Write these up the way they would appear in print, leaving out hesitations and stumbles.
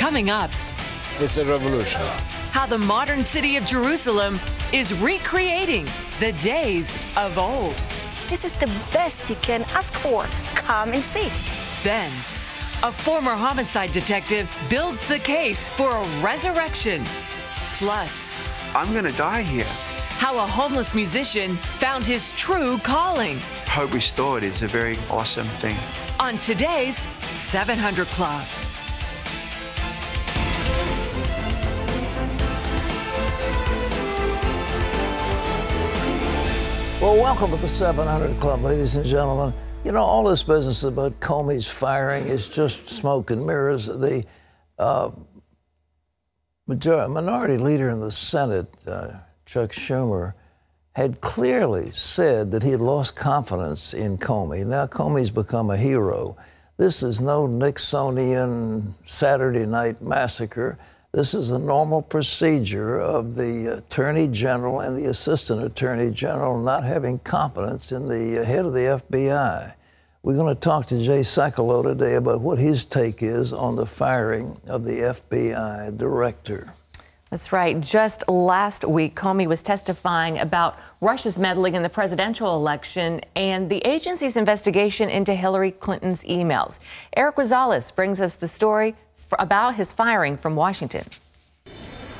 Coming up, It's a revolution. how the modern city of Jerusalem is recreating the days of old. This is the best you can ask for. Come and see. Then, a former homicide detective builds the case for a resurrection. Plus, I'm gonna die here. how a homeless musician found his true calling. Hope restored is a very awesome thing. On today's 700 Club. Well, welcome to the 700 Club, ladies and gentlemen. You know, all this business about Comey's firing is just smoke and mirrors. The minority leader in the Senate, Chuck Schumer, had clearly said that he had lost confidence in Comey. Now Comey's become a hero. This is no Nixonian Saturday night massacre. This is a normal procedure of the Attorney General and the Assistant Attorney General not having confidence in the head of the FBI. We're going to talk to Jay Sekulow today about what his take is on the firing of the FBI director. That's right. Just last week, Comey was testifying about Russia's meddling in the presidential election and the agency's investigation into Hillary Clinton's emails. Eric Rosales brings us the story about his firing from Washington.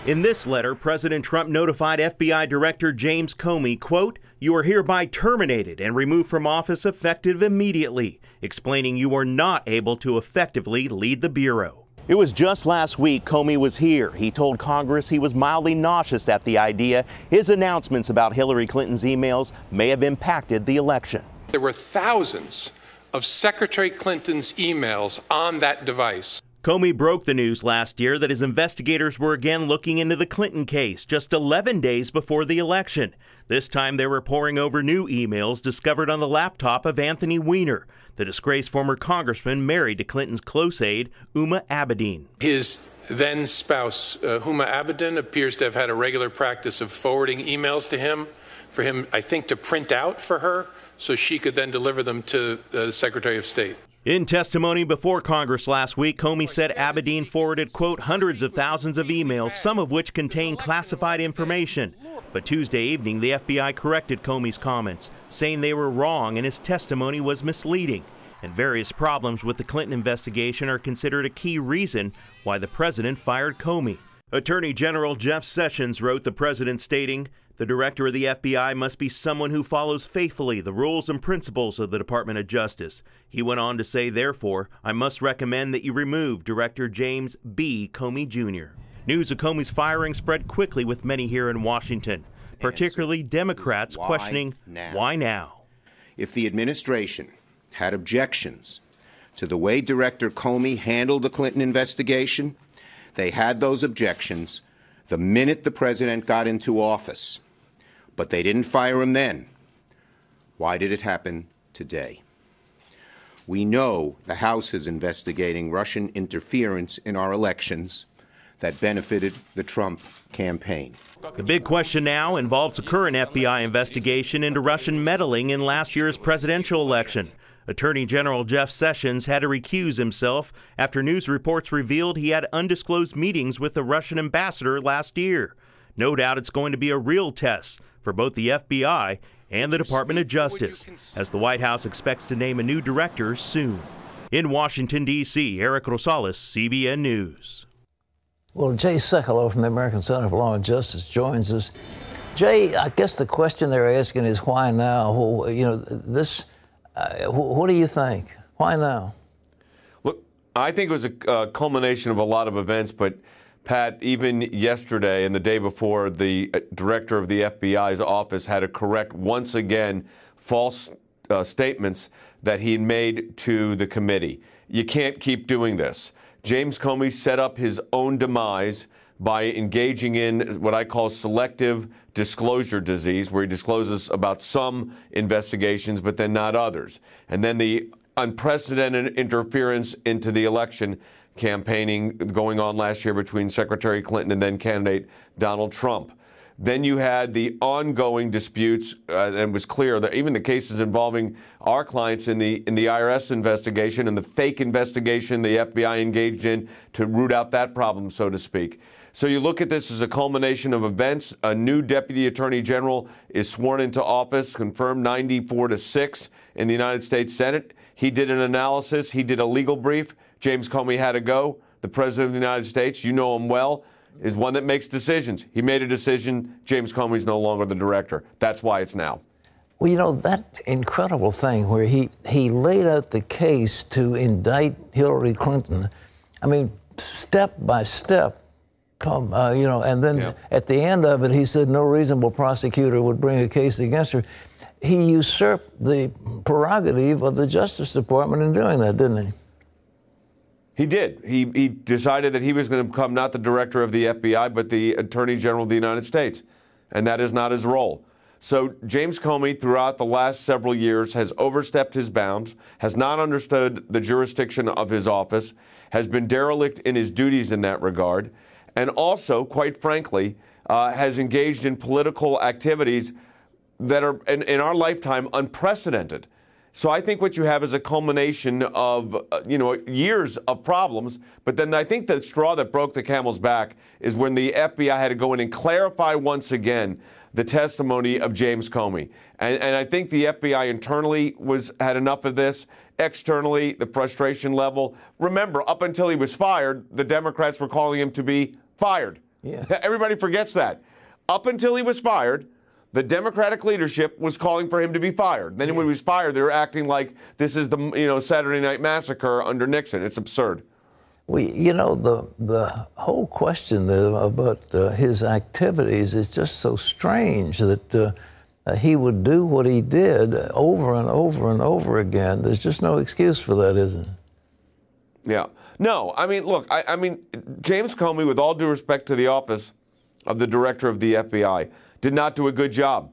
In this letter, President Trump notified FBI Director James Comey, quote, "You are hereby terminated and removed from office effective immediately," explaining you are not able to effectively lead the Bureau. It was just last week Comey was here. He told Congress he was mildly nauseous at the idea his announcements about Hillary Clinton's emails may have impacted the election. There were thousands of Secretary Clinton's emails on that device. Comey broke the news last year that his investigators were again looking into the Clinton case just 11 days before the election. This time they were poring over new emails discovered on the laptop of Anthony Weiner, the disgraced former congressman married to Clinton's close aide, Huma Abedin. His then spouse, Huma Abedin, appears to have had a regular practice of forwarding emails to him, for him, I think, to print out for her so she could then deliver them to the Secretary of State. In testimony before Congress last week, Comey said Abedin forwarded, quote, hundreds of thousands of emails, some of which contain classified information. But Tuesday evening, the FBI corrected Comey's comments, saying they were wrong and his testimony was misleading. And various problems with the Clinton investigation are considered a key reason why the president fired Comey. Attorney General Jeff Sessions wrote the president stating, "The director of the FBI must be someone who follows faithfully the rules and principles of the Department of Justice." He went on to say, therefore, I must recommend that you remove Director James B. Comey Jr. News of Comey's firing spread quickly with many here in Washington, particularly Democrats questioning why now. If the administration had objections to the way Director Comey handled the Clinton investigation, they had those objections the minute the president got into office. But they didn't fire him then. Why did it happen today? We know the House is investigating Russian interference in our elections that benefited the Trump campaign. The big question now involves a current FBI investigation into Russian meddling in last year's presidential election. Attorney General Jeff Sessions had to recuse himself after news reports revealed he had undisclosed meetings with the Russian ambassador last year. No doubt it's going to be a real test for both the FBI and the Department of Justice, as the White House expects to name a new director soon. In Washington, D.C., Eric Rosales, CBN News. Well, Jay Sekulow from the American Center for Law and Justice joins us. Jay, I guess the question they're asking is why now? Well, you know, this. What do you think? Why now? Look, I think it was a culmination of a lot of events, but Pat, even yesterday and the day before, the director of the FBI's office had to correct once again false statements that he made to the committee. You can't keep doing this. James Comey set up his own demise by engaging in what I call selective disclosure disease, where he discloses about some investigations but then not others. And then the unprecedented interference into the election campaigning going on last year between Secretary Clinton and then candidate Donald Trump. Then you had the ongoing disputes, and it was clear that even the cases involving our clients in the IRS investigation and the fake investigation the FBI engaged in to root out that problem, so to speak. So you look at this as a culmination of events. A new Deputy Attorney General is sworn into office, confirmed 94-6 in the United States Senate. He did an analysis. He did a legal brief. James Comey had to go. The President of the United States, you know him well, is one that makes decisions. He made a decision. James Comey's no longer the director. That's why it's now. Well, you know, that incredible thing where he laid out the case to indict Hillary Clinton, I mean, step by step, and then at the end of it, he said no reasonable prosecutor would bring a case against her. He usurped the prerogative of the Justice Department in doing that, didn't he? He did. He decided that he was going to become not the director of the FBI, but the Attorney General of the United States. And that is not his role. So James Comey, throughout the last several years, has overstepped his bounds, has not understood the jurisdiction of his office, has been derelict in his duties in that regard, and also, quite frankly, has engaged in political activities that are, in our lifetime, unprecedented. So I think what you have is a culmination of, years of problems. But then I think the straw that broke the camel's back is when the FBI had to go in and clarify once again the testimony of James Comey. And I think the FBI internally had enough of this. Externally, the frustration level. Remember, up until he was fired, the Democrats were calling him to be fired. Yeah. Everybody forgets that. Up until he was fired, the Democratic leadership was calling for him to be fired. Then when he was fired, they were acting like this is the Saturday Night Massacre under Nixon. It's absurd. Well, the whole question about his activities is just so strange that he would do what he did over and over and over again. There's just no excuse for that, is there? Yeah. No, I mean, look, I mean, James Comey, with all due respect to the office of the director of the FBI, did not do a good job.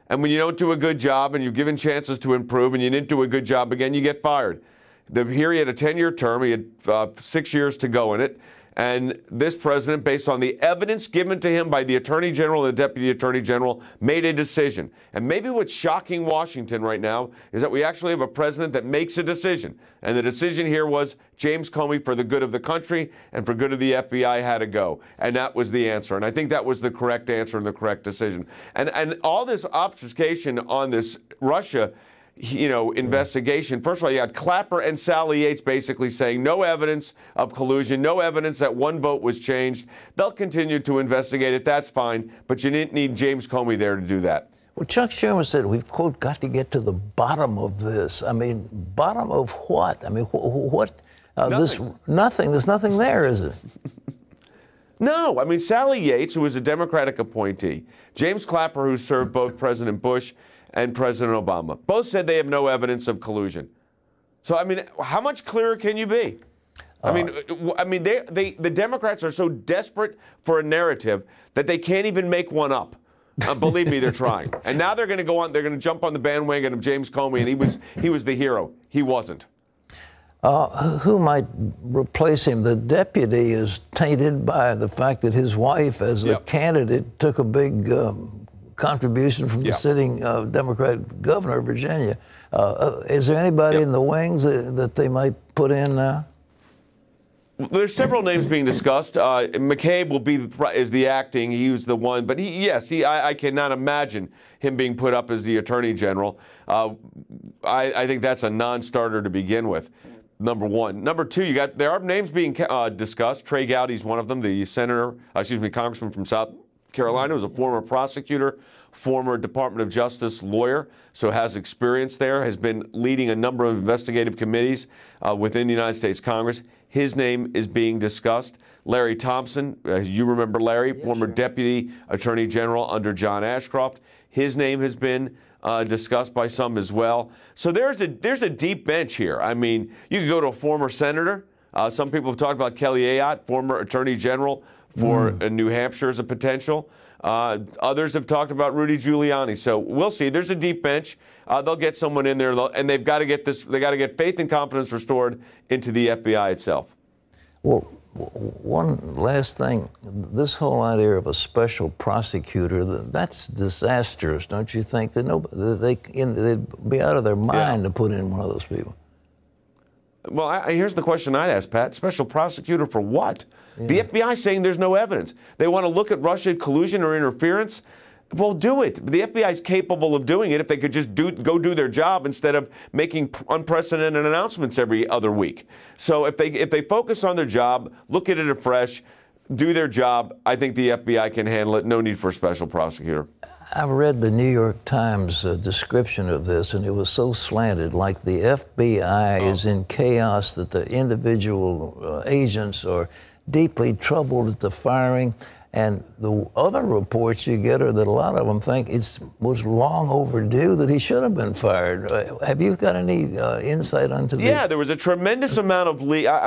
And when you don't do a good job and you're given chances to improve and you didn't do a good job again, you get fired. Here he had a 10-year term. He had 6 years to go in it. And this president, based on the evidence given to him by the Attorney General and the Deputy Attorney General, made a decision. And maybe what's shocking Washington right now is that we actually have a president that makes a decision. And the decision here was James Comey, for the good of the country and for good of the FBI, had to go. And that was the answer. And I think that was the correct answer and the correct decision. And all this obfuscation on this Russia investigation. First of all, you had Clapper and Sally Yates basically saying no evidence of collusion, no evidence that one vote was changed. They'll continue to investigate it. That's fine. But you didn't need James Comey there to do that. Well, Chuck Schumer said we've, quote, got to get to the bottom of this. I mean, bottom of what? I mean, what? Nothing. Nothing. There's nothing there, is it? No. I mean, Sally Yates, who was a Democratic appointee, James Clapper, who served both President Bush and President Obama, both said they have no evidence of collusion. So, I mean, how much clearer can you be? I mean, the Democrats are so desperate for a narrative that they can't even make one up. Believe me, they're trying. And now they're going to go on. They're going to jump on the bandwagon of James Comey, and he was the hero. He wasn't. Who might replace him? The deputy is tainted by the fact that his wife, as a candidate, took a big contribution from the sitting Democrat governor of Virginia. Is there anybody in the wings that they might put in now? There's several names being discussed. McCabe is the acting. He was the one, but I cannot imagine him being put up as the Attorney General. I think that's a non-starter to begin with. Number one. Number two, there are names being discussed. Trey Gowdy's one of them, the congressman from South Carolina, was a former prosecutor, former Department of Justice lawyer, so has experience there, has been leading a number of investigative committees within the United States Congress. His name is being discussed. Larry Thompson, you remember Larry, former Deputy Attorney General under John Ashcroft. His name has been discussed by some as well. So there's a deep bench here. I mean, you could go to a former senator. Some people have talked about Kelly Ayotte, former Attorney General for New Hampshire as a potential. Others have talked about Rudy Giuliani. So we'll see. There's a deep bench. They'll get someone in there, and they've got to get faith and confidence restored into the FBI itself. Well, One last thing, this whole idea of a special prosecutor, that's disastrous, don't you think? That they'd be out of their mind to put in one of those people. Well, here's the question I'd ask, Pat. Special prosecutor for what? Yeah. The FBI is saying there's no evidence. They want to look at Russian collusion or interference. Well, do it. The FBI is capable of doing it if they could just go do their job instead of making unprecedented announcements every other week. So if they focus on their job, look at it afresh, do their job, I think the FBI can handle it. No need for a special prosecutor. I read the New York Times description of this, and it was so slanted, like the FBI is in chaos, that the individual agents are deeply troubled at the firing. And the other reports you get are that a lot of them think it was long overdue, that he should have been fired. Have you got any insight onto that? Yeah, there was a tremendous amount of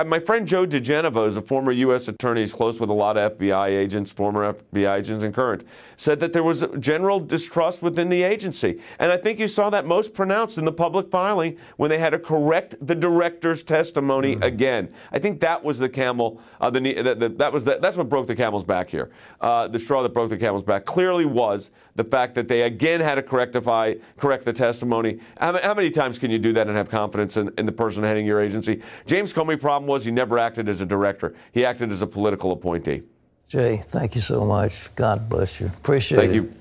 my friend Joe DeGenevo is a former U.S. attorney. He's close with a lot of FBI agents, former FBI agents and current, said that there was general distrust within the agency. And I think you saw that most pronounced in the public filing when they had to correct the director's testimony again. I think that was the camel, that's what broke the camel's back here. The straw that broke the camel's back clearly was the fact that they again had to correct the testimony. How many times can you do that and have confidence in the person heading your agency? James Comey's problem was he never acted as a director. He acted as a political appointee. Jay, thank you so much. God bless you. Appreciate it. Thank you.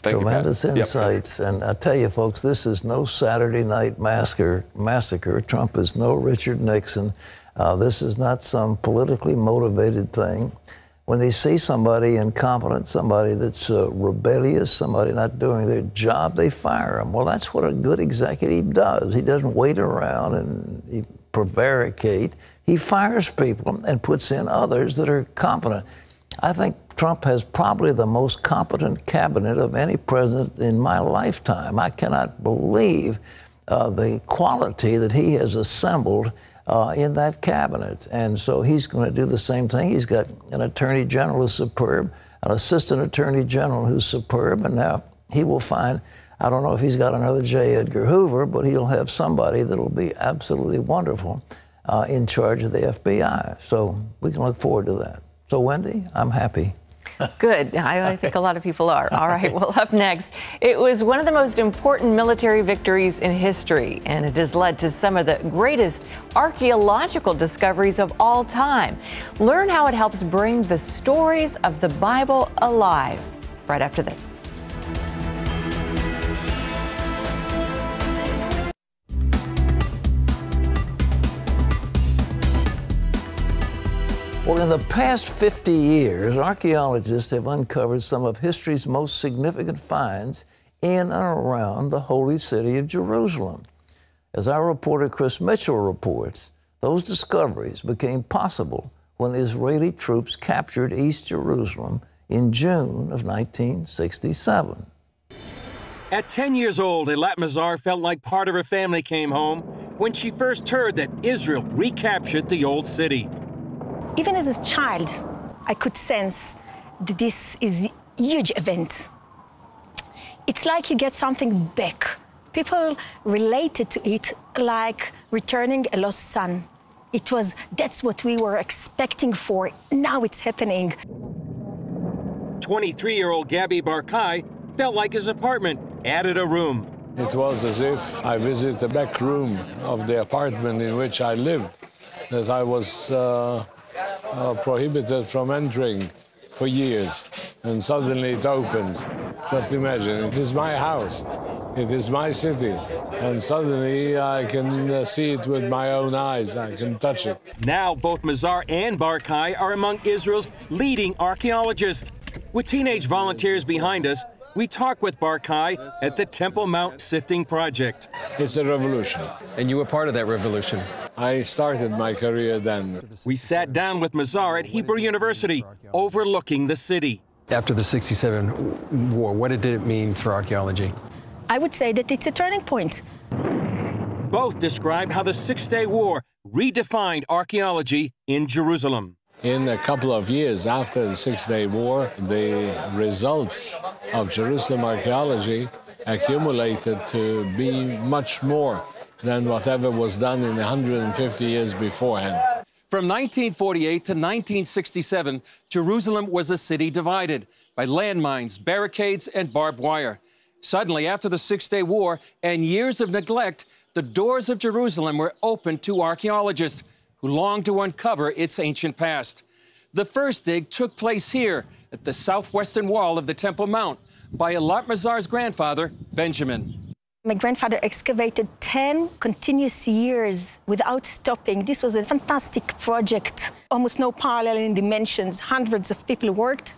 Tremendous insights. Yep. And I tell you, folks, this is no Saturday night massacre. Trump is no Richard Nixon. This is not some politically motivated thing. When they see somebody incompetent, somebody that's rebellious, somebody not doing their job, they fire them. Well, that's what a good executive does. He doesn't wait around and prevaricate. He fires people and puts in others that are competent. I think Trump has probably the most competent cabinet of any president in my lifetime. I cannot believe the quality that he has assembled in that cabinet. And so he's going to do the same thing. He's got an attorney general who's superb, an assistant attorney general who's superb, and now he will find, I don't know if he's got another J. Edgar Hoover, but he'll have somebody that'll be absolutely wonderful in charge of the FBI. So we can look forward to that. So, Wendy, I'm happy. Good. I think a lot of people are. All right, well, up next, it was one of the most important military victories in history, and it has led to some of the greatest archaeological discoveries of all time. Learn how it helps bring the stories of the Bible alive right after this. Well, in the past 50 years, archaeologists have uncovered some of history's most significant finds in and around the holy city of Jerusalem. As our reporter Chris Mitchell reports, those discoveries became possible when Israeli troops captured East Jerusalem in June of 1967. At 10 years old, Eilat Mazar felt like part of her family came home when she first heard that Israel recaptured the old city. Even as a child, I could sense that this is a huge event. It's like you get something back. People related to it like returning a lost son. That's what we were expecting for. Now it's happening. 23-year-old Gabby Barkai felt like his apartment added a room. It was as if I visited the back room of the apartment in which I lived, that I was prohibited from entering for years, and suddenly it opens. Just imagine, it is my house, it is my city, and suddenly I can see it with my own eyes, I can touch it. Now both Mazar and Barkai are among Israel's leading archaeologists. With teenage volunteers behind us, we talk with Barkai at the Temple Mount Sifting Project. It's a revolution. And you were part of that revolution. I started my career then. We sat down with Mazar at Hebrew University, overlooking the city. After the '67 war, what did it mean for archaeology? I would say that it's a turning point. Both described how the Six-Day War redefined archaeology in Jerusalem. In a couple of years after the Six-Day War, the results of Jerusalem archaeology accumulated to be much more than whatever was done in 150 years beforehand. From 1948 to 1967, Jerusalem was a city divided by landmines, barricades, and barbed wire. Suddenly, after the Six-Day War and years of neglect, the doors of Jerusalem were opened to archaeologists who longed to uncover its ancient past. The first dig took place here at the southwestern wall of the Temple Mount by Elat Mazar's grandfather, Benjamin. My grandfather excavated 10 continuous years without stopping. This was a fantastic project, almost no parallel in dimensions. Hundreds of people worked.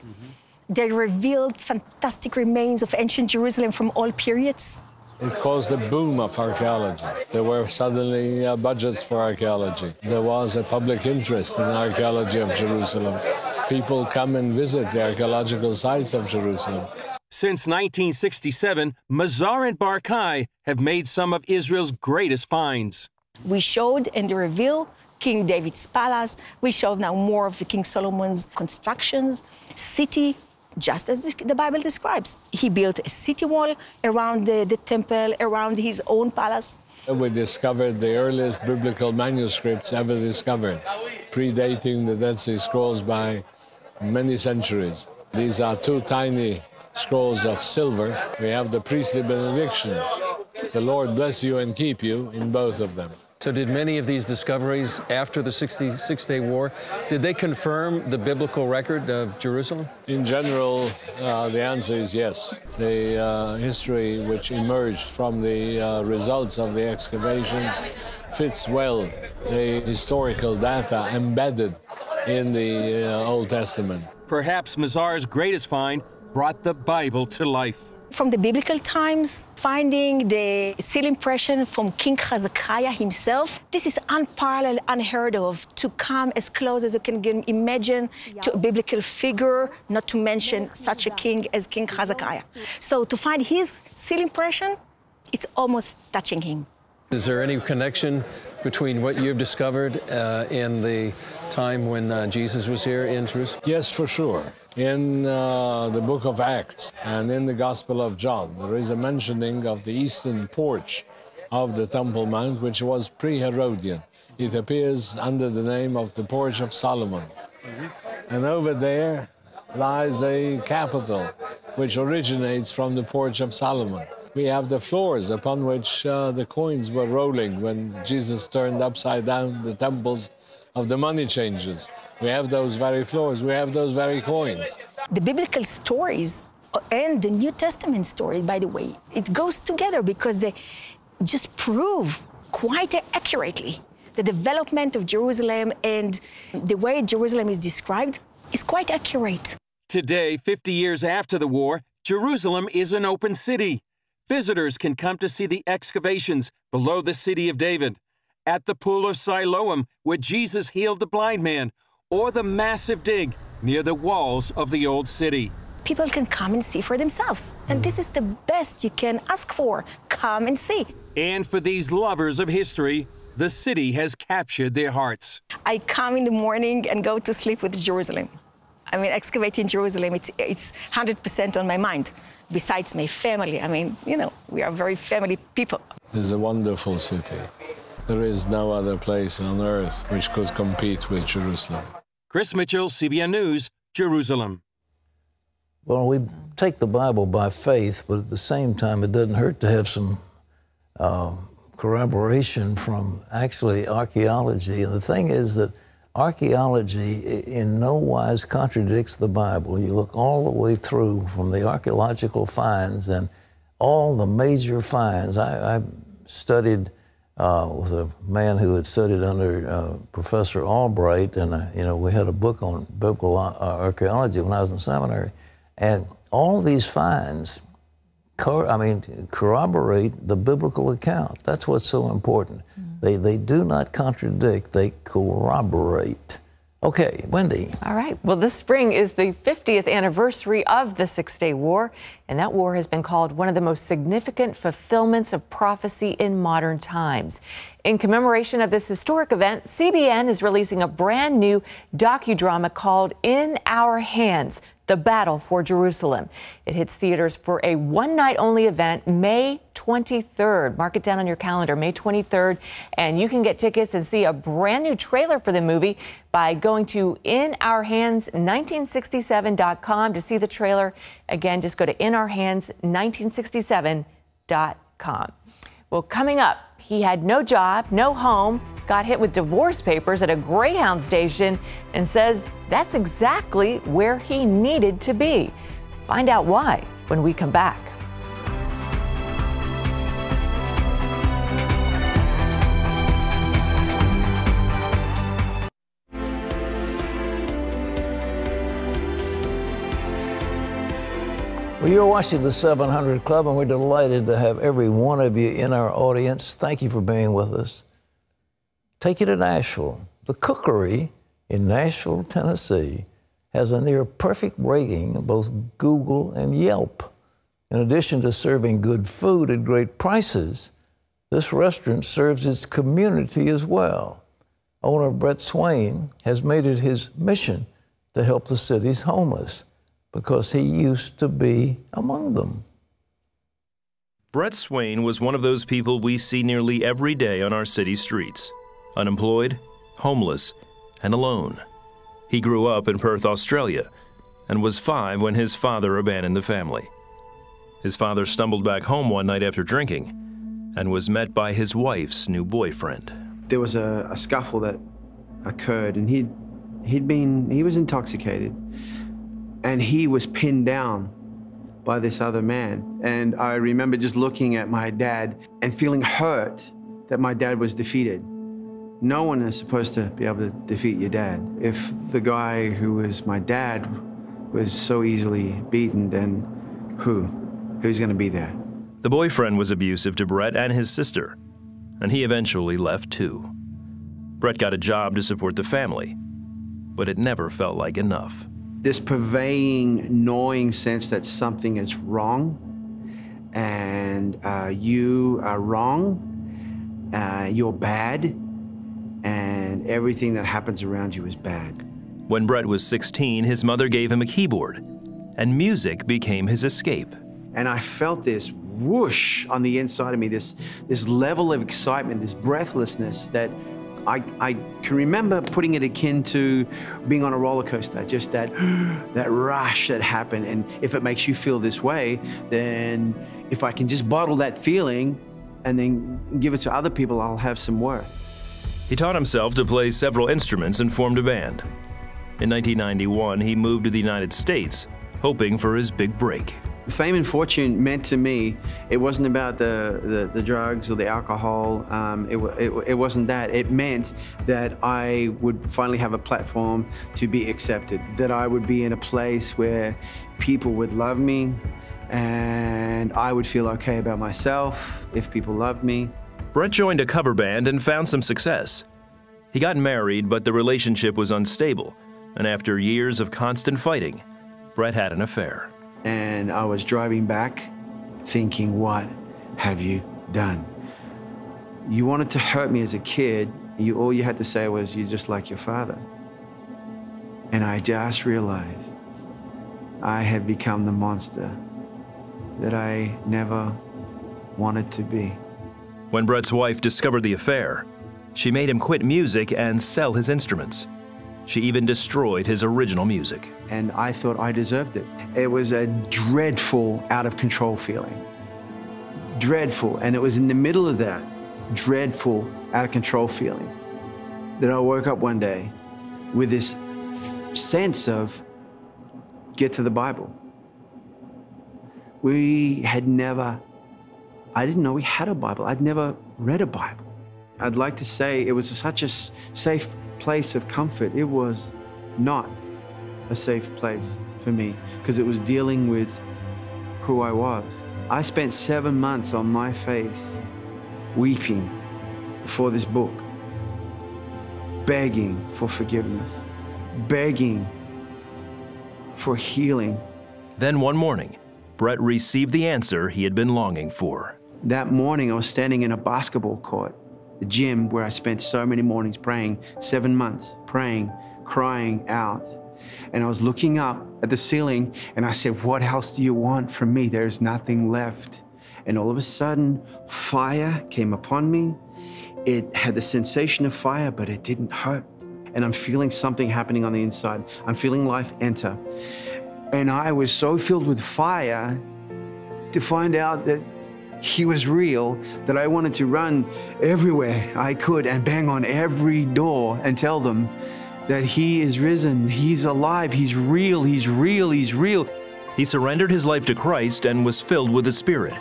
They revealed fantastic remains of ancient Jerusalem from all periods. It caused a boom of archaeology. There were suddenly budgets for archaeology. There was a public interest in archaeology of Jerusalem. People come and visit the archaeological sites of Jerusalem. Since 1967, Mazar and Barkai have made some of Israel's greatest finds. We showed in the reveal King David's palace. We showed now more of the King Solomon's constructions, city, just as the Bible describes. He built a city wall around the temple, around his own palace. We discovered the earliest biblical manuscripts ever discovered, predating the Dead Sea Scrolls by many centuries. These are two tiny scrolls of silver. We have the priestly benediction. The Lord bless you and keep you in both of them. So did many of these discoveries after the Six-Day War, did they confirm the biblical record of Jerusalem? In general, the answer is yes. The history which emerged from the results of the excavations fits well the historical data embedded in the Old Testament. Perhaps Mazar's greatest find brought the Bible to life. From the biblical times, finding the seal impression from King Hezekiah himself, this is unparalleled, unheard of, to come as close as you can imagine to a biblical figure, not to mention such a king as King Hezekiah. So to find his seal impression, it's almost touching him. Is there any connection between what you've discovered and the time when Jesus was here in Jerusalem? Yes, for sure. In the book of Acts and in the Gospel of John, there is a mentioning of the eastern porch of the Temple Mount, which was pre-Herodian. It appears under the name of the Porch of Solomon. And over there lies a capital, which originates from the Porch of Solomon. We have the floors upon which the coins were rolling when Jesus turned upside down the temples of the money changers. We have those very floors, we have those very coins. The biblical stories and the New Testament story, by the way, it goes together because they just prove quite accurately the development of Jerusalem, and the way Jerusalem is described is quite accurate. Today, 50 years after the war, Jerusalem is an open city. Visitors can come to see the excavations below the city of David, at the pool of Siloam, where Jesus healed the blind man, or the massive dig near the walls of the old city. People can come and see for themselves, and this is the best you can ask for. Come and see. And for these lovers of history, the city has captured their hearts. I come in the morning and go to sleep with Jerusalem. I mean, excavating Jerusalem, it's 100% on my mind. Besides my family, I mean, you know, we are very family people. It's a wonderful city. There is no other place on earth which could compete with Jerusalem. Chris Mitchell, CBN News, Jerusalem. Well, we take the Bible by faith, but at the same time, it doesn't hurt to have some corroboration from actually archaeology. And the thing is that archaeology in no wise contradicts the Bible. You look all the way through from the archaeological finds and all the major finds. I studied with a man who had studied under Professor Albright, and you know, we had a book on biblical archaeology when I was in seminary. And all these finds, corroborate the biblical account. That's what's so important. They do not contradict, they corroborate. Okay, Wendy. All right. Well, this spring is the 50th anniversary of the Six-Day War, and that war has been called one of the most significant fulfillments of prophecy in modern times. In commemoration of this historic event, CBN is releasing a brand new docudrama called In Our Hands, The Battle for Jerusalem. It hits theaters for a one-night-only event, May 23rd. Mark it down on your calendar, May 23rd. And you can get tickets and see a brand new trailer for the movie by going to inourhands1967.com to see the trailer. Again, just go to inourhands1967.com. Well, coming up, he had no job, no home, got hit with divorce papers at a Greyhound station, and says that's exactly where he needed to be. Find out why when we come back. Well, you're watching the 700 Club, and we're delighted to have every one of you in our audience. Thank you for being with us. Take you to Nashville. The Cookery in Nashville, Tennessee, has a near-perfect rating of both Google and Yelp. In addition to serving good food at great prices, this restaurant serves its community as well. Owner Brett Swain has made it his mission to help the city's homeless, because he used to be among them. Brett Swain was one of those people we see nearly every day on our city streets. Unemployed, homeless, and alone. He grew up in Perth, Australia, and was 5 when his father abandoned the family. His father stumbled back home one night after drinking and was met by his wife's new boyfriend. There was a scuffle that occurred, and he was intoxicated. And he was pinned down by this other man. And I remember just looking at my dad and feeling hurt that my dad was defeated. No one is supposed to be able to defeat your dad. If the guy who was my dad was so easily beaten, then who's gonna be there? The boyfriend was abusive to Brett and his sister, and he eventually left too. Brett got a job to support the family, but it never felt like enough. This pervading, gnawing sense that something is wrong, and you are wrong, you're bad, and everything that happens around you is bad. When Brett was 16, his mother gave him a keyboard, and music became his escape. And I felt this whoosh on the inside of me, this level of excitement, this breathlessness that I can remember putting it akin to being on a roller coaster, just that rush that happened. And if it makes you feel this way, then if I can just bottle that feeling and then give it to other people, I'll have some worth. He taught himself to play several instruments and formed a band. In 1991, he moved to the United States, hoping for his big break. Fame and fortune meant to me, it wasn't about the drugs or the alcohol. It wasn't that. It meant that I would finally have a platform to be accepted, that I would be in a place where people would love me, and I would feel okay about myself if people loved me. Brett joined a cover band and found some success. He got married, but the relationship was unstable, and after years of constant fighting, Brett had an affair. And I was driving back thinking, what have you done? You wanted to hurt me as a kid. All you had to say was, you're just like your father. And I just realized I had become the monster that I never wanted to be. When Brett's wife discovered the affair, she made him quit music and sell his instruments. She even destroyed his original music. And I thought I deserved it. It was a dreadful, out of control feeling. Dreadful. And it was in the middle of that dreadful, out of control feeling that I woke up one day with this sense of, get to the Bible. I didn't know we had a Bible. I'd never read a Bible. I'd like to say it was such a safe place of comfort. It was not a safe place for me because it was dealing with who I was. I spent 7 months on my face weeping for this book, begging for forgiveness, begging for healing. Then one morning, Brett received the answer he had been longing for. That morning, I was standing in a basketball court the gym where I spent so many mornings praying, 7 months praying, crying out. And I was looking up at the ceiling and I said, what else do you want from me? There's nothing left. And all of a sudden, fire came upon me. It had the sensation of fire, but it didn't hurt. And I'm feeling something happening on the inside. I'm feeling life enter. And I was so filled with fire to find out that he was real, that I wanted to run everywhere I could and bang on every door and tell them that he is risen, he's alive, he's real, he's real, he's real. He surrendered his life to Christ and was filled with the Spirit.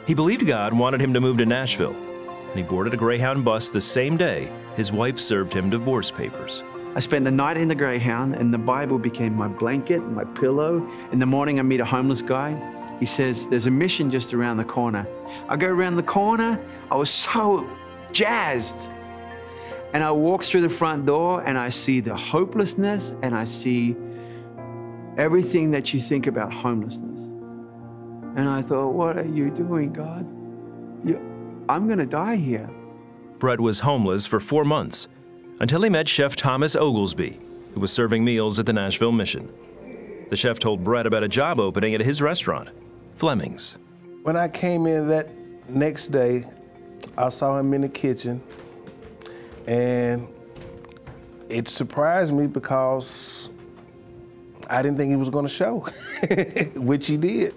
He believed God wanted him to move to Nashville, and he boarded a Greyhound bus the same day his wife served him divorce papers. I spent the night in the Greyhound, and the Bible became my blanket, my pillow. In the morning, I meet a homeless guy. He says, there's a mission just around the corner. I go around the corner, I was so jazzed. And I walk through the front door and I see the hopelessness and I see everything that you think about homelessness. And I thought, what are you doing, God? I'm gonna die here. Brett was homeless for 4 months until he met Chef Thomas Oglesby, who was serving meals at the Nashville Mission. The chef told Brett about a job opening at his restaurant, Fleming's. When I came in that next day, I saw him in the kitchen. And it surprised me because I didn't think he was going to show, which he did.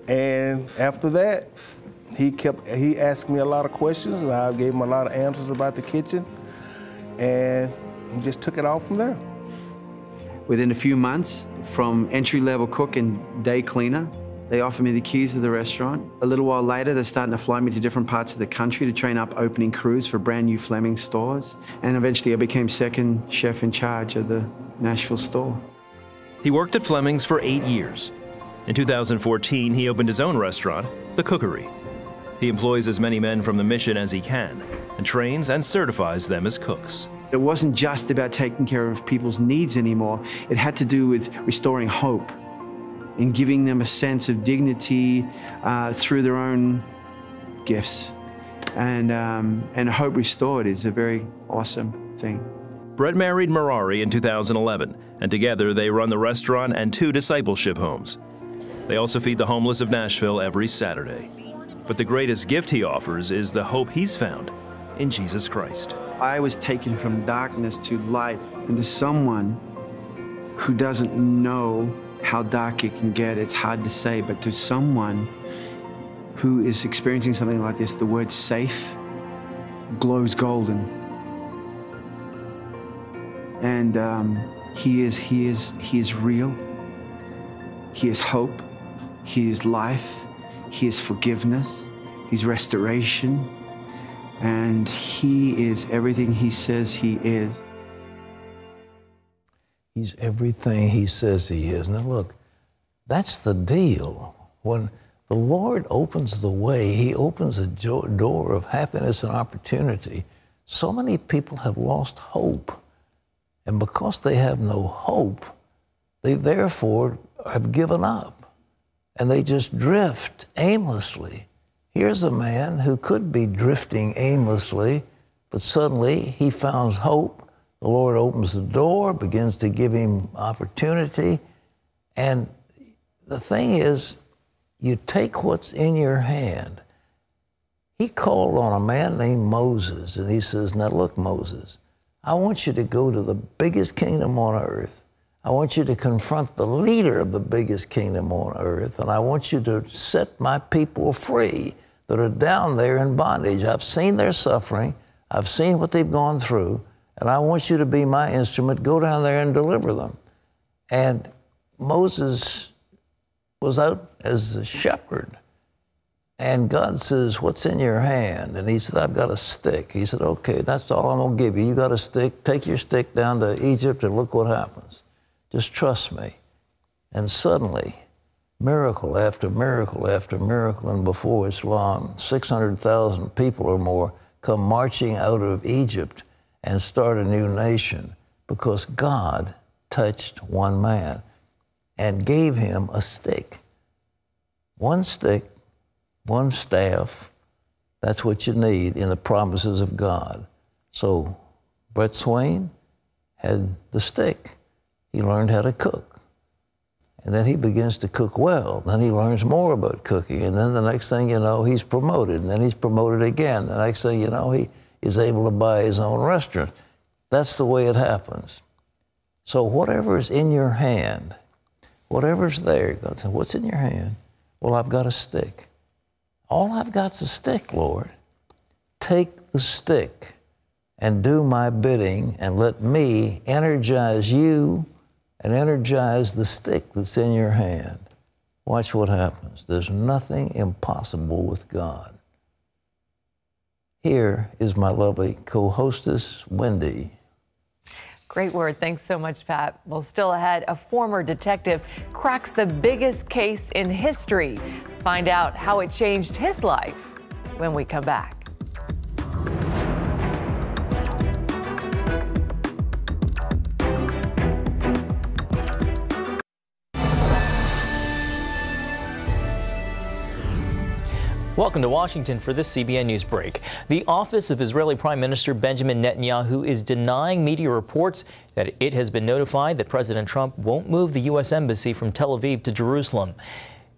And after that, he asked me a lot of questions, and I gave him a lot of answers about the kitchen, and he just took it off from there. Within a few months, from entry-level cook and day cleaner, they offered me the keys to the restaurant. A little while later, they're starting to fly me to different parts of the country to train up opening crews for brand new Fleming's stores. And eventually I became second chef in charge of the Nashville store. He worked at Fleming's for 8 years. In 2014, he opened his own restaurant, The Cookery. He employs as many men from the mission as he can and trains and certifies them as cooks. It wasn't just about taking care of people's needs anymore. It had to do with restoring hope and giving them a sense of dignity through their own gifts. And hope restored is a very awesome thing. Brett married Merari in 2011, and together they run the restaurant and 2 discipleship homes. They also feed the homeless of Nashville every Saturday. But the greatest gift he offers is the hope he's found in Jesus Christ. I was taken from darkness to light into someone who doesn't know how dark it can get. It's hard to say, but to someone who is experiencing something like this, the word safe glows golden. And he is real. He is hope. He is life. He is forgiveness. He's restoration. And he is everything he says he is. He's everything he says he is. Now look, that's the deal. When the Lord opens the way, he opens a door of happiness and opportunity. So many people have lost hope. And because they have no hope, they therefore have given up. And they just drift aimlessly. Here's a man who could be drifting aimlessly, but suddenly he finds hope. The Lord opens the door, begins to give him opportunity. And the thing is, you take what's in your hand. He called on a man named Moses, and he says, now look, Moses, I want you to go to the biggest kingdom on earth. I want you to confront the leader of the biggest kingdom on earth, and I want you to set my people free that are down there in bondage. I've seen their suffering. I've seen what they've gone through. And I want you to be my instrument. Go down there and deliver them. And Moses was out as a shepherd. And God says, what's in your hand? And he said, I've got a stick. He said, okay, that's all I'm going to give you. You got a stick. Take your stick down to Egypt and look what happens. Just trust me. And suddenly, miracle after miracle after miracle, and before it's long, 600,000 people or more come marching out of Egypt and start a new nation because God touched one man and gave him a stick. One stick, one staff, That's what you need in the promises of God. So Brett Swain had the stick. He learned how to cook. And then he begins to cook well. Then he learns more about cooking. And then the next thing you know, he's promoted. And then he's promoted again. The next thing you know, he is able to buy his own restaurant. That's the way it happens. So whatever is in your hand, whatever's there, God said, what's in your hand? Well, I've got a stick. All I've got's a stick, Lord. Take the stick and do my bidding and let me energize you and energize the stick that's in your hand. Watch what happens. There's nothing impossible with God. Here is my lovely co-hostess, Wendy. Great word. Thanks so much, Pat. Well, still ahead, a former detective cracks the biggest case in history. Find out how it changed his life when we come back. Welcome to Washington for this CBN News break. The office of Israeli Prime Minister Benjamin Netanyahu is denying media reports that it has been notified that President Trump won't move the U.S. Embassy from Tel Aviv to Jerusalem.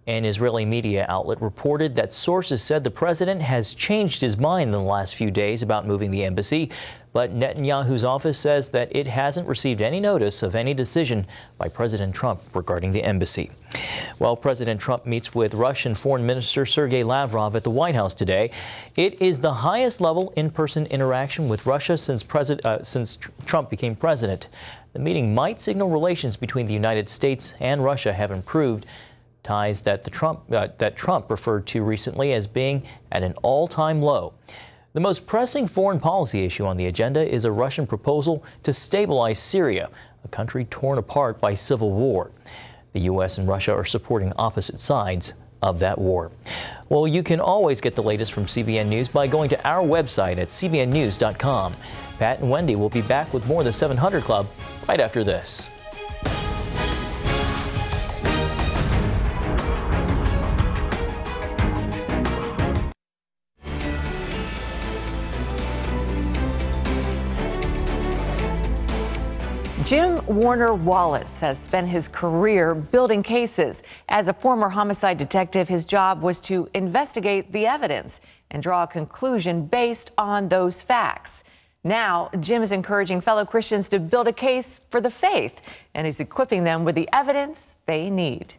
An Israeli media outlet reported that sources said the president has changed his mind in the last few days about moving the embassy, but Netanyahu's office says that it hasn't received any notice of any decision by President Trump regarding the embassy. While President Trump meets with Russian Foreign Minister Sergei Lavrov at the White House today, it is the highest level in-person interaction with Russia since Trump became president. The meeting might signal relations between the United States and Russia have improved, ties that Trump referred to recently as being at an all-time low. The most pressing foreign policy issue on the agenda is a Russian proposal to stabilize Syria, a country torn apart by civil war. The U.S. and Russia are supporting opposite sides of that war. Well, you can always get the latest from CBN News by going to our website at cbnnews.com. Pat and Wendy will be back with more of the 700 Club right after this. Jim Warner Wallace has spent his career building cases. As a former homicide detective, his job was to investigate the evidence and draw a conclusion based on those facts. Now, Jim is encouraging fellow Christians to build a case for the faith, and he's equipping them with the evidence they need.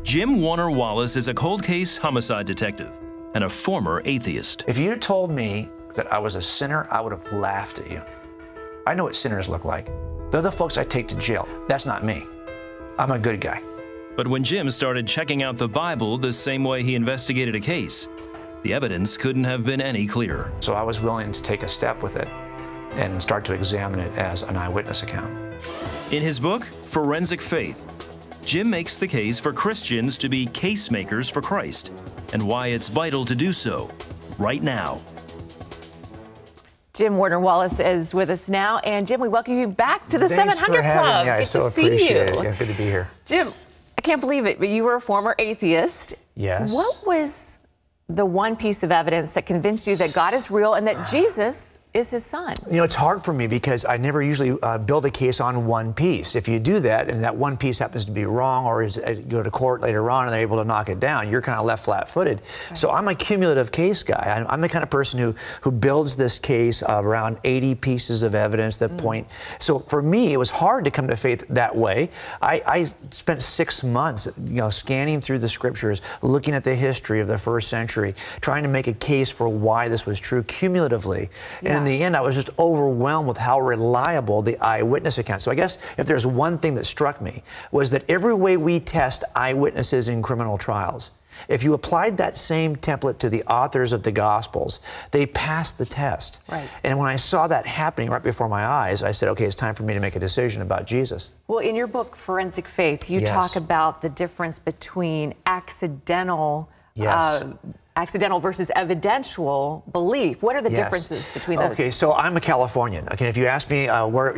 Jim Warner Wallace is a cold case homicide detective and a former atheist. If you had told me that I was a sinner, I would have laughed at you. I know what sinners look like. They're the folks I take to jail. That's not me. I'm a good guy. But when Jim started checking out the Bible the same way he investigated a case, the evidence couldn't have been any clearer. So I was willing to take a step with it and start to examine it as an eyewitness account. In his book, Forensic Faith, Jim makes the case for Christians to be case makers for Christ and why it's vital to do so right now. Jim Warner Wallace is with us now. And Jim, we welcome you back to the 700 Club. I so appreciate it. Yeah, good to be here. Jim, I can't believe it, but you were a former atheist. Yes. What was the one piece of evidence that convinced you that God is real and that Jesus is his son? You know, it's hard for me because I never usually build a case on one piece. If you do that and that one piece happens to be wrong or go to court later on and they're able to knock it down, you're kind of left flat-footed. Right. So I'm a cumulative case guy. I'm the kind of person who builds this case of around 80 pieces of evidence that point. So for me, it was hard to come to faith that way. I spent 6 months, scanning through the scriptures, looking at the history of the first century, trying to make a case for why this was true cumulatively. And in the end, I was just overwhelmed with how reliable the eyewitness account. So I guess if there's one thing that struck me was that every way we test eyewitnesses in criminal trials, if you applied that same template to the authors of the Gospels, they passed the test. Right. And when I saw that happening right before my eyes, I said, okay, it's time for me to make a decision about Jesus. Well, in your book, Forensic Faith, you talk about the difference between accidental accidental versus eventual belief. What are the differences between those? Okay, so I'm a Californian. Okay, if you ask me where,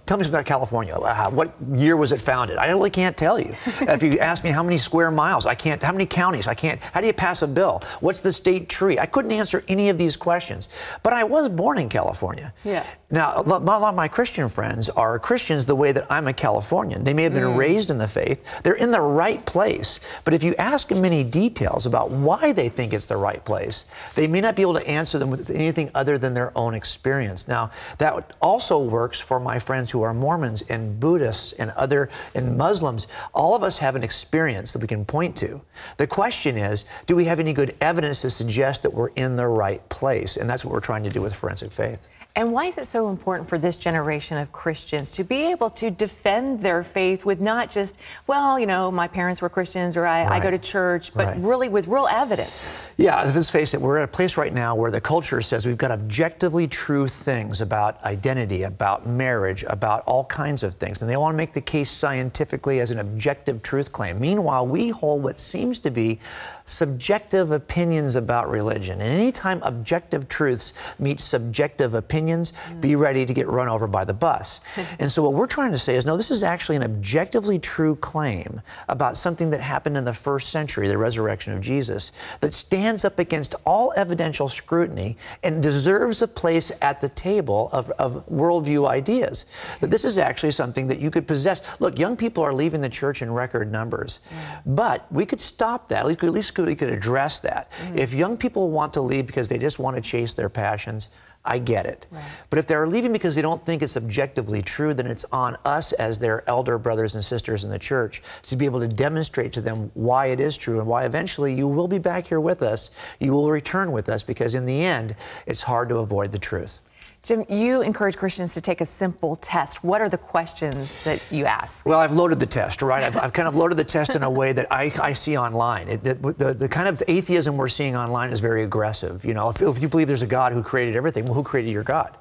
tell me about California. What year was it founded? I really can't tell you. If you ask me how many square miles, I can't. How many counties? I can't. How do you pass a bill? What's the state tree? I couldn't answer any of these questions. But I was born in California. Yeah. Now, a lot of my Christian friends are Christians the way that I'm a Californian. They may have been raised in the faith. They're in the right place. But if you ask them any details about why they think it's the right place, they may not be able to answer them with anything other than their own experience. Now, that also works for my friends who are Mormons and Buddhists and Muslims. All of us have an experience that we can point to. The question is, do we have any good evidence to suggest that we're in the right place? And that's what we're trying to do with forensic faith. And why is it so important for this generation of Christians to be able to defend their faith with not just, well, you know, my parents were Christians or I go to church, but really with real evidence? Yeah, let's face it, we're at a place right now where the culture says we've got objectively true things about identity, about marriage, about all kinds of things. And they want to make the case scientifically as an objective truth claim. Meanwhile, we hold what seems to be subjective opinions about religion. And anytime objective truths meet subjective opinions, be ready to get run over by the bus. And so what we're trying to say is, no, this is actually an objectively true claim about something that happened in the first century, the resurrection of Jesus, that stands up against all evidential scrutiny and deserves a place at the table of worldview ideas. That this is actually something that you could possess. Look, young people are leaving the church in record numbers, but we could stop that. At least we could address that. If young people want to leave because they just want to chase their passions, I get it. But if they're leaving because they don't think it's objectively true, then it's on us as their elder brothers and sisters in the church to be able to demonstrate to them why it is true and why eventually you will be back here with us, you will return with us, because in the end, it's hard to avoid the truth. Jim, you encourage Christians to take a simple test. What are the questions that you ask? Well, I've loaded the test, right? I've kind of loaded the test in a way that I see online. The kind of atheism we're seeing online is very aggressive. You know, if you believe there's a God who created everything, well, who created your God?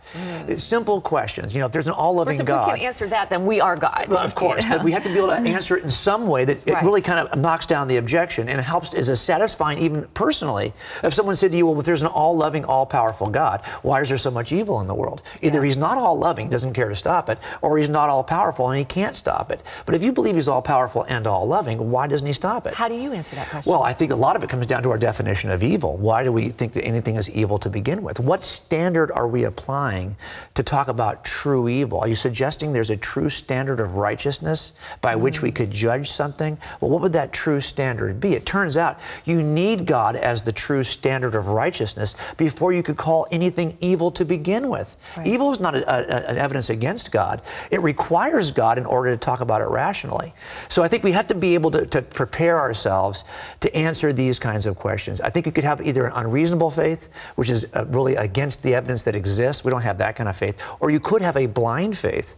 It's simple questions. You know, if there's an all-loving God. If we can answer that, then we are God. Well, of course, but we have to be able to answer it in some way that it really kind of knocks down the objection and helps, is satisfying even personally. If someone said to you, well, if there's an all-loving, all-powerful God, why is there so much evil in the world? Either he's not all-loving, doesn't care to stop it, or he's not all-powerful and he can't stop it. But if you believe he's all-powerful and all-loving, why doesn't he stop it? How do you answer that question? Well, I think a lot of it comes down to our definition of evil. Why do we think that anything is evil to begin with? What standard are we applying to talk about true evil? Are you suggesting there's a true standard of righteousness by which we could judge something? Well, what would that true standard be? It turns out you need God as the true standard of righteousness before you could call anything evil to begin with. Evil is not an evidence against God. It requires God in order to talk about it rationally. So I think we have to be able to prepare ourselves to answer these kinds of questions. I think you could have either an unreasonable faith, which is really against the evidence that exists. We don't have that kind of faith. Or you could have a blind faith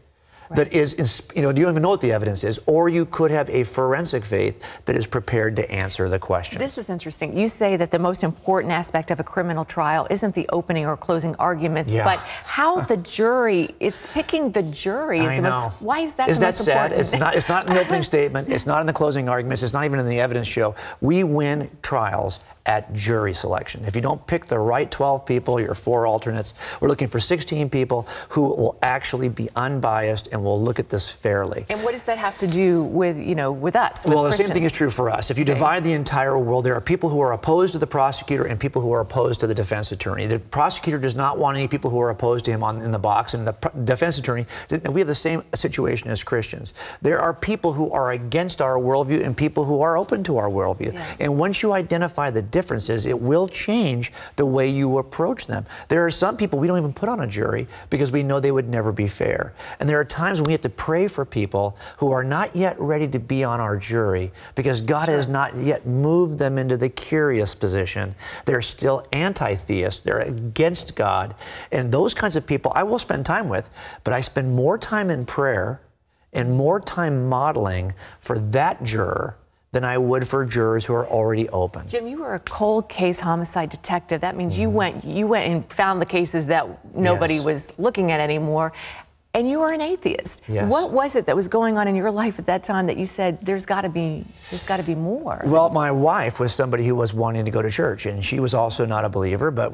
that is, you know, you don't even know what the evidence is. Or you could have a forensic faith that is prepared to answer the question. This is interesting. You say that the most important aspect of a criminal trial isn't the opening or closing arguments, but how the jury, it's picking the jury. I know. Why is that Isn't the that most sad? important? It's not in the opening statement. It's not in the closing arguments. It's not even in the evidence show. We win trials at jury selection. If you don't pick the right 12 people, your 4 alternates, we're looking for 16 people who will actually be unbiased and will look at this fairly. And what does that have to do with, you know, with us? Well, the same thing is true for us. If you divide the entire world, there are people who are opposed to the prosecutor and people who are opposed to the defense attorney. The prosecutor does not want any people who are opposed to him in the box, and the defense attorney, we have the same situation as Christians. There are people who are against our worldview and people who are open to our worldview. And once you identify the differences, it will change the way you approach them. There are some people we don't even put on a jury because we know they would never be fair. And there are times when we have to pray for people who are not yet ready to be on our jury because God has not yet moved them into the curious position. They're still anti-theists. They're against God. And those kinds of people I will spend time with, but I spend more time in prayer and more time modeling for that juror than I would for jurors who are already open. Jim, you were a cold case homicide detective. That means you went and found the cases that nobody was looking at anymore. and you were an atheist. Yes. What was it that was going on in your life at that time that you said, there's got to be more? Well, my wife was somebody who was wanting to go to church, and she was also not a believer, but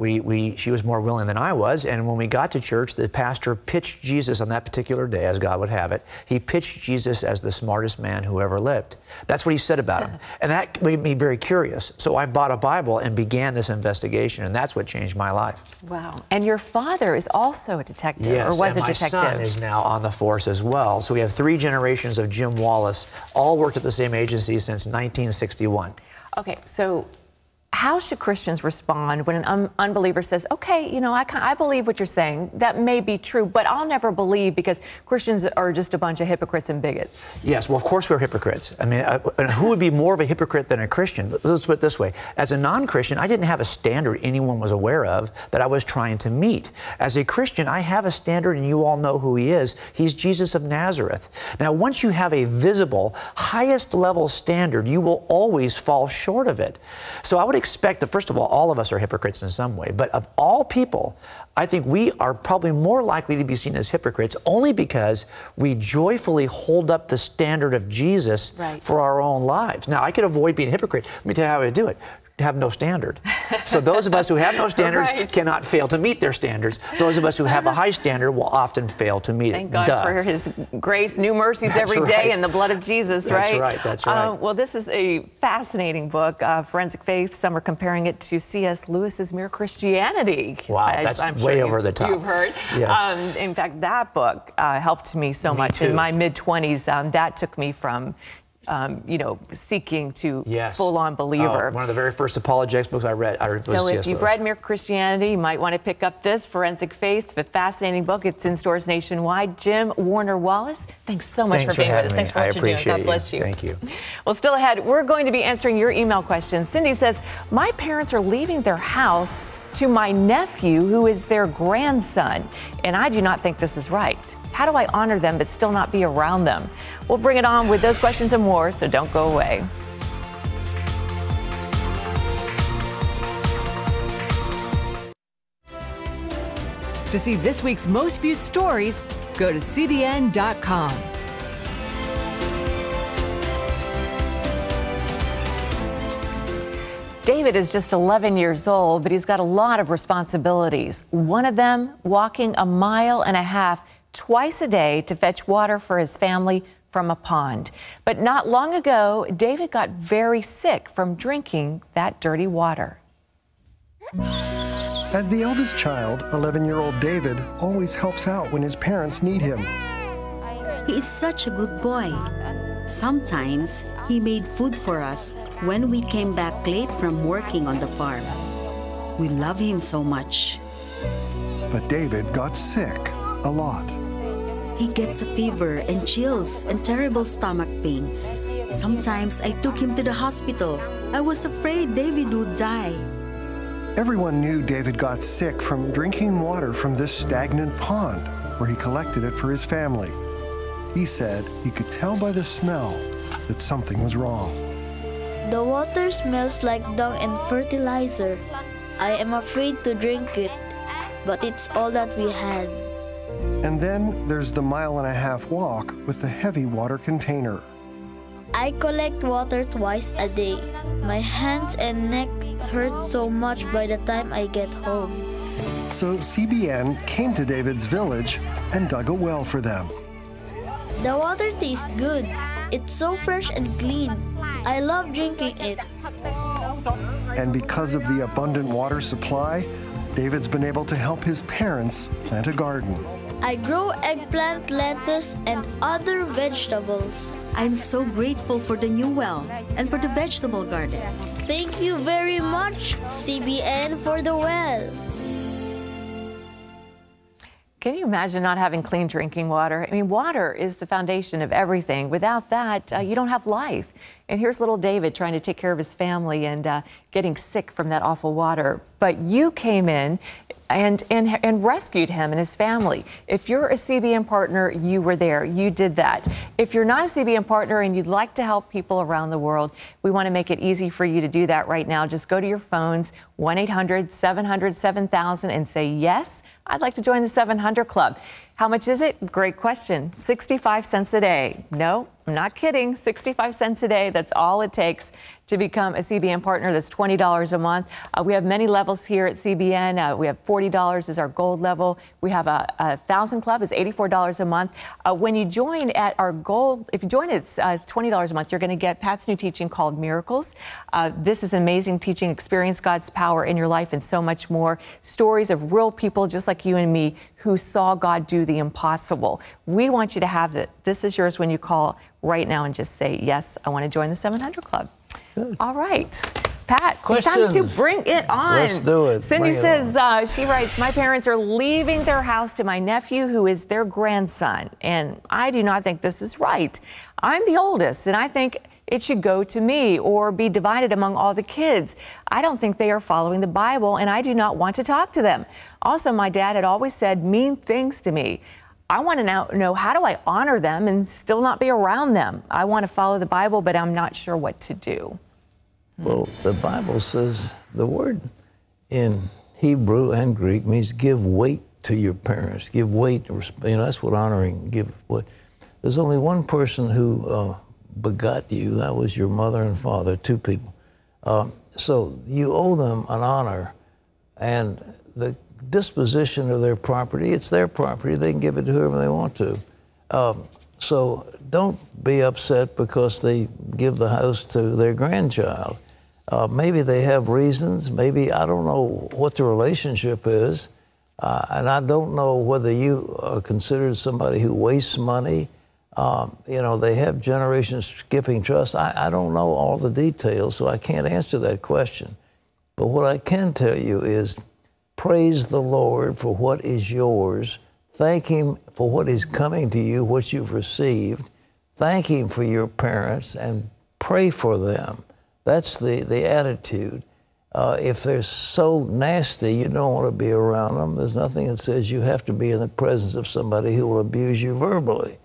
she was more willing than I was. And when we got to church, the pastor pitched Jesus on that particular day, as God would have it. He pitched Jesus as the smartest man who ever lived. That's what he said about him. And that made me very curious. So I bought a Bible and began this investigation, and that's what changed my life. Wow. And your father is also a detective, yes, or was and a detective. my son is now on the force as well. So we have 3 generations of Jim Wallace, all worked at the same agency since 1961. Okay, so how should Christians respond when an unbeliever says, okay, you know, I believe what you're saying. That may be true, but I'll never believe because Christians are just a bunch of hypocrites and bigots? Yes, well, of course we're hypocrites. I mean, who would be more of a hypocrite than a Christian? Let's put it this way. As a non-Christian, I didn't have a standard anyone was aware of that I was trying to meet. As a Christian, I have a standard, and you all know who he is. He's Jesus of Nazareth. Now, once you have a visible, highest level standard, you will always fall short of it. So I would expect that, first of all of us are hypocrites in some way, but of all people, I think we are probably more likely to be seen as hypocrites only because we joyfully hold up the standard of Jesus for our own lives. Now, I could avoid being a hypocrite. Let me tell you how I do it. Have no standard. So those of us who have no standards cannot fail to meet their standards. Those of us who have a high standard will often fail to meet Thank it. God for his grace, new mercies every day, and the blood of Jesus, That's right, that's right. Well, this is a fascinating book, Forensic Faith. Some are comparing it to C.S. Lewis's Mere Christianity. Wow, that's way over the top. You've heard. Yes. In fact, that book helped me so much in my mid-20s. That took me from you know, seeking to full-on believer. One of the very first apologetics books I read was So if C.S. you've read Mere Christianity, you might want to pick up this, Forensic Faith, a fascinating book. It's in stores nationwide. Jim Warner Wallace, thanks so much for being with us. Thanks for what you're doing. God bless you. Thank you. Well, still ahead, we're going to be answering your email questions. Cindy says, my parents are leaving their house to my nephew, who is their grandson, and I do not think this is right. How do I honor them but still not be around them? We'll bring it on with those questions and more, so don't go away. To see this week's most viewed stories, go to CBN.com. David is just 11 years old, but he's got a lot of responsibilities. One of them, walking 1.5 miles twice a day to fetch water for his family from a pond. But not long ago, David got very sick from drinking that dirty water. As the eldest child, 11-year-old David always helps out when his parents need him. He is such a good boy. Sometimes he made food for us when we came back late from working on the farm. We love him so much. But David got sick a lot. He gets a fever and chills and terrible stomach pains. Sometimes I took him to the hospital. I was afraid David would die. Everyone knew David got sick from drinking water from this stagnant pond where he collected it for his family. He said he could tell by the smell that something was wrong. The water smells like dung and fertilizer. I am afraid to drink it, but it's all that we had. And then there's the 1.5 mile walk with the heavy water container. I collect water twice a day. My hands and neck hurt so much by the time I get home. So CBN came to David's village and dug a well for them. The water tastes good. It's so fresh and clean. I love drinking it. And because of the abundant water supply, David's been able to help his parents plant a garden. I grow eggplant, lettuce, and other vegetables. I'm so grateful for the new well and for the vegetable garden. Thank you very much, CBN, for the well. Can you imagine not having clean drinking water? I mean, water is the foundation of everything. Without that, you don't have life. And here's little David trying to take care of his family and getting sick from that awful water. But you came in and rescued him and his family. If you're a CBN partner, you were there. You did that. If you're not a CBN partner and you'd like to help people around the world, we want to make it easy for you to do that right now. Just go to your phones, 1-800-700-7000, and say, yes, I'd like to join the 700 Club. How much is it? Great question. 65 cents a day. No, I'm not kidding. 65 cents a day. That's all it takes to become a CBN partner. That's $20 a month. We have many levels here at CBN. We have $40 is our gold level. We have a 1,000 club is $84 a month. When you join at our gold, if you join at $20 a month, you're going to get Pat's new teaching called Miracles. This is an amazing teaching. Experience God's power in your life and so much more. Stories of real people just like you and me who saw God do the impossible. We want you to have it. This is yours when you call right now and just say, yes, I want to join the 700 Club. Good. All right. Pat, Questions? it's time to bring it on. Let's do it. Cindy says, she writes, my parents are leaving their house to my nephew, who is their grandson, and I do not think this is right. I'm the oldest, and I think it should go to me or be divided among all the kids. I don't think they are following the Bible, and I do not want to talk to them. Also, my dad had always said mean things to me. I want to now know, how do I honor them and still not be around them? I want to follow the Bible, but I'm not sure what to do. Well, the Bible says the word in Hebrew and Greek means give weight to your parents. Give weight, that's what honoring, give weight. There's only one person who begot you. That was your mother and father, two people. So you owe them an honor, and the disposition of their property, it's their property. They can give it to whoever they want to. So don't be upset because they give the house to their grandchild. Maybe they have reasons. Maybe, I don't know what the relationship is. And I don't know whether you are considered somebody who wastes money. They have generation skipping trust. I don't know all the details, so I can't answer that question. But what I can tell you is praise the Lord for what is yours. Thank Him for what is coming to you, what you've received. Thank Him for your parents and pray for them. That's the attitude. If they're so nasty, you don't want to be around them. There's nothing that says you have to be in the presence of somebody who will abuse you verbally.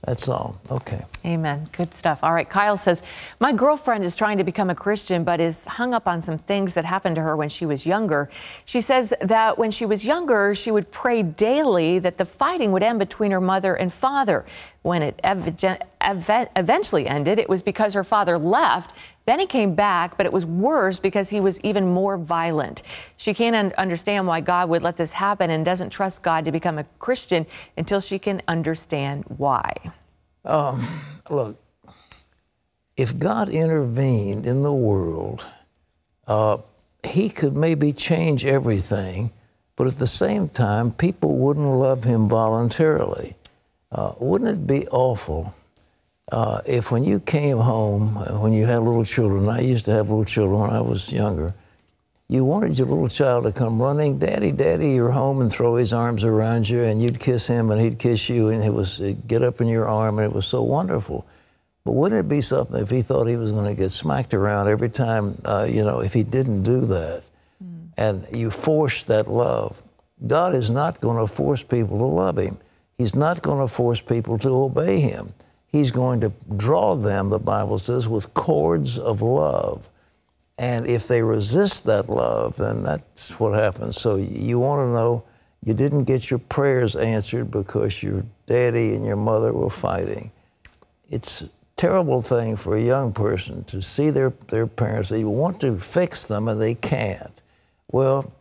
That's all. Okay. Amen. Good stuff. All right. Kyle says, my girlfriend is trying to become a Christian, but is hung up on some things that happened to her when she was younger. She says that when she was younger, she would pray daily that the fighting would end between her mother and father. When it eventually ended, it was because her father left. Then he came back, but it was worse because he was even more violent. She can't understand why God would let this happen and doesn't trust God to become a Christian until she can understand why. Look, if God intervened in the world, He could maybe change everything, but at the same time, people wouldn't love Him voluntarily. Wouldn't it be awful if when you came home, when you had little children, I used to have little children when I was younger, you wanted your little child to come running, Daddy, Daddy, you're home, and throw his arms around you, and you'd kiss him, and he'd kiss you, and it'd get up in your arm, and it was so wonderful. But wouldn't it be something if he thought he was going to get smacked around every time, if he didn't do that, and you forced that love? God is not going to force people to love Him. He's not going to force people to obey Him. He's going to draw them, the Bible says, with cords of love. And if they resist that love, then that's what happens. So you want to know you didn't get your prayers answered because your daddy and your mother were fighting. It's a terrible thing for a young person to see their parents. They want to fix them and they can't. Well,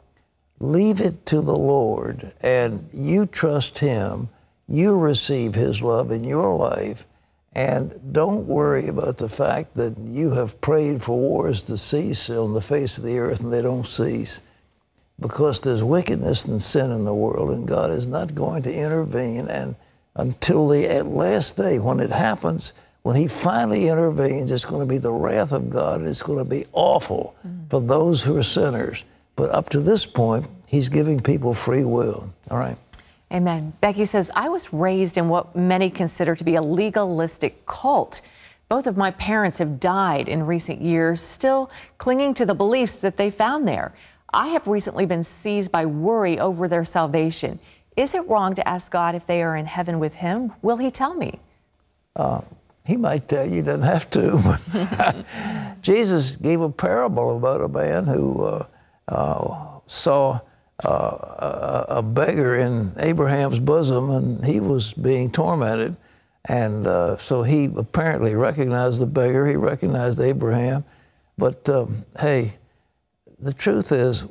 leave it to the Lord and you trust Him. You receive His love in your life. And don't worry about the fact that you have prayed for wars to cease on the face of the earth and they don't cease. Because there's wickedness and sin in the world, and God is not going to intervene. And until the last day, when it happens, when He finally intervenes, it's going to be the wrath of God, and it's going to be awful for those who are sinners. But up to this point, He's giving people free will. All right? Amen. Becky says, I was raised in what many consider to be a legalistic cult. Both of my parents have died in recent years, still clinging to the beliefs that they found there. I have recently been seized by worry over their salvation. Is it wrong to ask God if they are in heaven with Him? Will He tell me? He might tell you, doesn't have to. Jesus gave a parable about a man who saw a beggar in Abraham's bosom, and he was being tormented. And so he apparently recognized the beggar. He recognized Abraham. But hey, the truth is,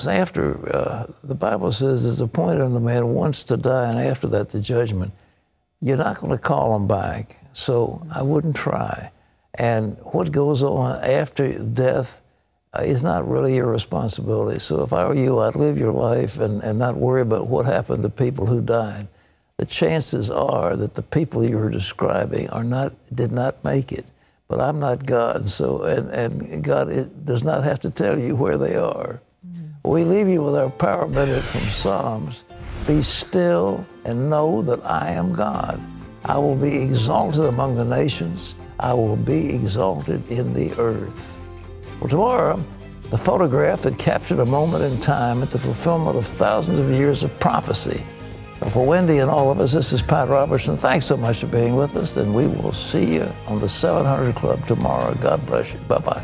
after the Bible says it's appointed unto man once to die, and after that the judgment. You're not going to call him back, so I wouldn't try. And what goes on after death is not really your responsibility. So if I were you, I'd live your life and not worry about what happened to people who died. The chances are that the people you were describing did not make it. But I'm not God, so and God does not have to tell you where they are. We leave you with our power minute from Psalms. Be still and know that I am God. I will be exalted among the nations. I will be exalted in the earth. Well, tomorrow, the photograph that captured a moment in time at the fulfillment of thousands of years of prophecy. So for Wendy and all of us, this is Pat Robertson. Thanks so much for being with us, and we will see you on the 700 Club tomorrow. God bless you. Bye-bye.